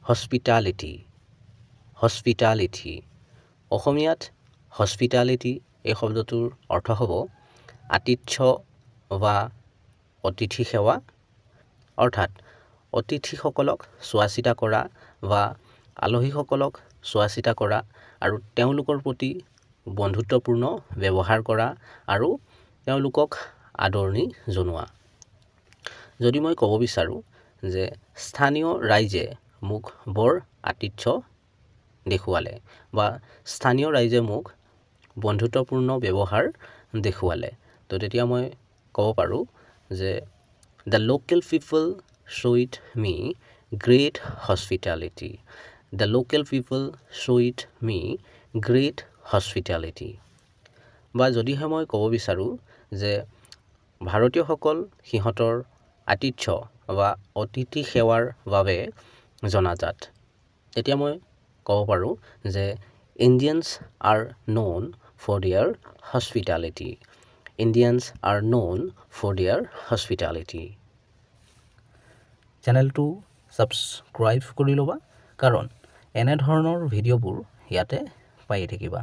hospitality hospitality অসমীয়াত hospitality এই শব্দটোৰ অৰ্থ হ'ব আতিথ্য বা অতিথি সেৱা অৰ্থাৎ অতিথিসকলক চোৱাচিতা কৰা বা আলহীসকলক চোৱাচিতা কৰা আৰু তেওঁলোকৰ প্ৰতি বন্ধুত্বপূৰ্ণ ব্যৱহাৰ কৰা আৰু তেওঁলোকক আদৰণি জনোৱা যদি মই ক'ব বিচাৰোঁ যে স্থানীয় ৰাইজে মোক বৰ আতিথ্য দেখুৱালে বা স্থানীয় ৰাইজে মোক বন্ধুত্বপূৰ্ণ ব্যৱহাৰ দেখুৱালে তো তেতিয়া মই ক'ব পাৰোঁ যে the local people showed me great hospitality the local people showed me great hospitality বা যদিহে মই ক'ব বিচাৰোঁ যে ভাৰতীয়সকল সিহঁতৰ আতিথ্য বা অতিথি সেৱাৰ বাবে জনাজাত তেতিয়া মই ক'ব পাৰোঁ যে Indians are known for their hospitality Indians are known for their hospitality চেনেলটো ছাবস্ক্ৰাইব কৰি ল'বা কাৰণ এনে ধৰণৰ ভিডিঅ'বোৰ ইয়াতে পাই থাকিবা